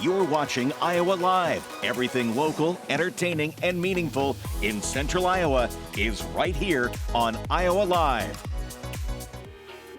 You're watching Iowa Live. Everything local, entertaining, and meaningful in Central Iowa is right here on Iowa Live.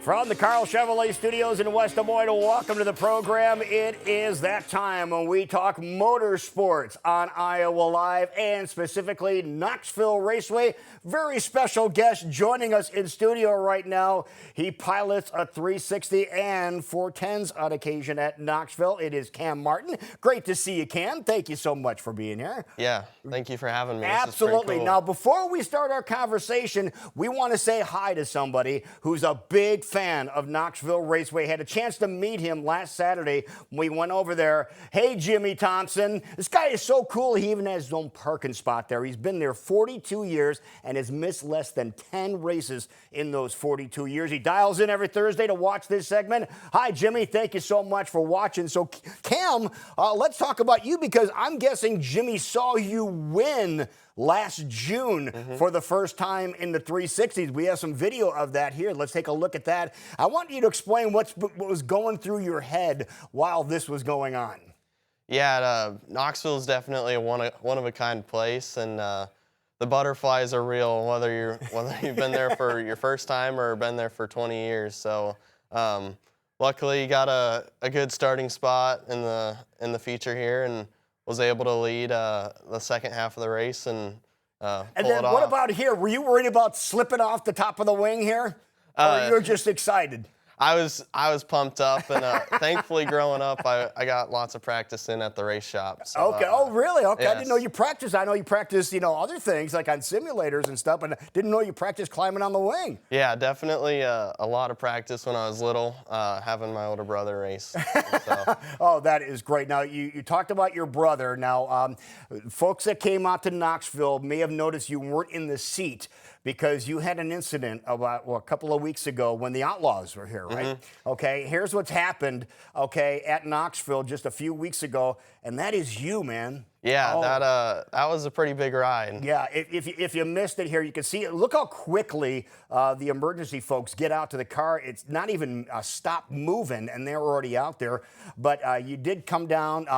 From the Carl Chevrolet Studios in West Des Moines, welcome to the program. It is that time when we talk motorsports on Iowa Live and specifically Knoxville Raceway. Very special guest joining us in studio right now. He pilots a 360 and 410s on occasion at Knoxville. It is Cam Martin. Great to see you, Cam. Thank you so much for being here. Yeah, thank you for having me. Absolutely. Cool. Now, before we start our conversation, we want to say hi to somebody who's a big fan of Knoxville Raceway. Had a chance to meet him last Saturday when we went over there. Hey, Jimmy Thompson. This guy is so cool. He even has his own parking spot there. He's been there 42 years and has missed less than 10 races in those 42 years. He dials in every Thursday to watch this segment. Hi, Jimmy. Thank you so much for watching. So, Cam, let's talk about you because I'm guessing Jimmy saw you win last June for the first time in the 360s. We have some video of that here. Let's take a look at that. I want you to explain what was going through your head while this was going on. Yeah, Knoxville is definitely a one-of-a-kind place, and the butterflies are real, whether you've been there for your first time or been there for 20 years. So luckily, you got a good starting spot in the feature here, and was able to lead the second half of the race and pull And then it off. what about here? Were you worried about slipping off the top of the wing here? Or you were just excited? I was pumped up, and thankfully, growing up, I got lots of practice in at the race shop. So, Okay. Oh, really? Okay. Yes. I didn't know you practiced. I know you practiced, other things like on simulators and stuff, but I didn't know you practiced climbing on the wing. Yeah, definitely a lot of practice when I was little, having my older brother race. So. Oh, that is great. Now, you talked about your brother. Now, folks that came out to Knoxville may have noticed you weren't in the seat because you had an incident about a couple of weeks ago when the Outlaws were here, right? Okay, here's what's happened, okay, at Knoxville just a few weeks ago, and that is you, man. Yeah, Oh. that was a pretty big ride. Yeah, if you missed it here, you can see it. Look how quickly the emergency folks get out to the car. It's not even stopped moving, and they're already out there. But you did come down.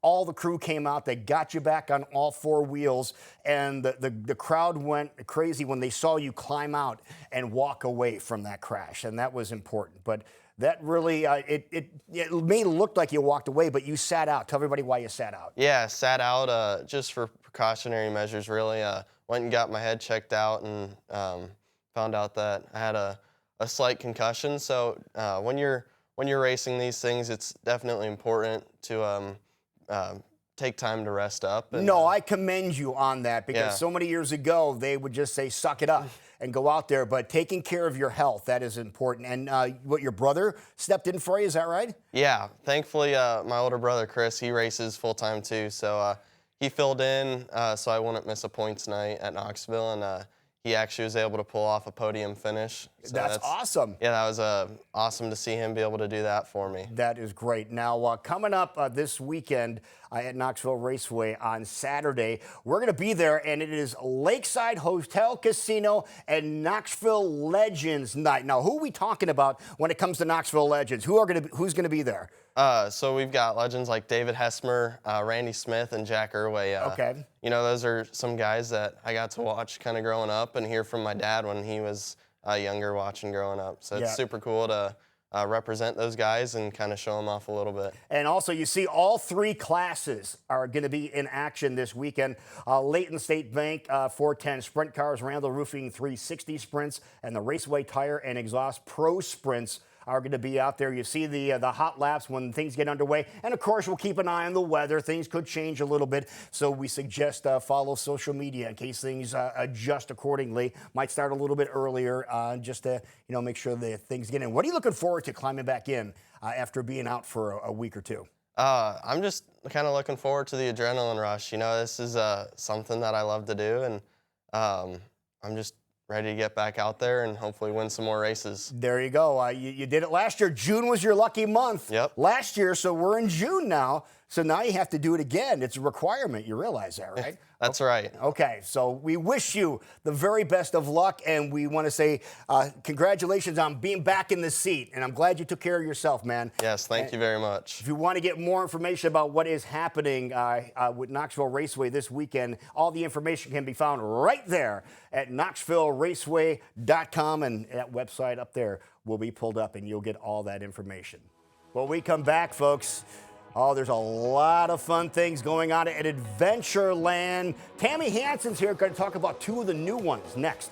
All the crew came out. They got you back on all four wheels, and the crowd went crazy when they saw you climb out and walk away from that crash, and that was important. But that really, it may look like you walked away, but you sat out. Tell everybody why you sat out. Yeah, sat out just for precautionary measures, really. Went and got my head checked out and found out that I had a slight concussion. So when you're racing these things, it's definitely important to take time to rest up. And, No, I commend you on that because Yeah. so many years ago, they would just say, suck it up and go out there. But taking care of your health, that is important. And what, your brother stepped in for you, is that right? Yeah, thankfully, my older brother, Chris, he races full-time too. So he filled in so I wouldn't miss a points night at Knoxville. And he actually was able to pull off a podium finish. So That's awesome. Yeah, that was awesome to see him be able to do that for me. That is great. Now, coming up this weekend at Knoxville Raceway on Saturday, we're going to be there, and it is Lakeside Hotel Casino and Knoxville Legends Night. Now, who are we talking about when it comes to Knoxville Legends? Who's going to be there? So we've got legends like David Hessmer, Randy Smith, and Jack Irway. Okay. You know, those are some guys that I got to watch kind of growing up and hear from my dad when he was younger watching growing up. So it's super cool to represent those guys and kind of show them off a little bit. And also, you see all three classes are going to be in action this weekend. Layton State Bank 410 Sprint Cars, Randall Roofing 360 Sprints, and the Raceway Tire and Exhaust Pro Sprints are going to be out there. You see the hot laps when things get underway. And, of course, we'll keep an eye on the weather. Things could change a little bit, so we suggest follow social media in case things adjust accordingly. Might start a little bit earlier just to make sure that things get in. What are you looking forward to climbing back in after being out for a week or two? I'm just kind of looking forward to the adrenaline rush. You know, this is something that I love to do, and I'm just ready to get back out there and hopefully win some more races. There you go. You did it last year. June was your lucky month. Yep. Last year, so we're in June now. So now you have to do it again. It's a requirement. You realize that, right? That's right. Okay, so we wish you the very best of luck, and we want to say congratulations on being back in the seat. And I'm glad you took care of yourself, man. Yes, thank you very much. If you want to get more information about what is happening with Knoxville Raceway this weekend, all the information can be found right there at knoxvilleraceway.com, and that website up there will be pulled up, and you'll get all that information. When we come back, folks, there's a lot of fun things going on at Adventureland. Tammy Hansen's here going to talk about two of the new ones next.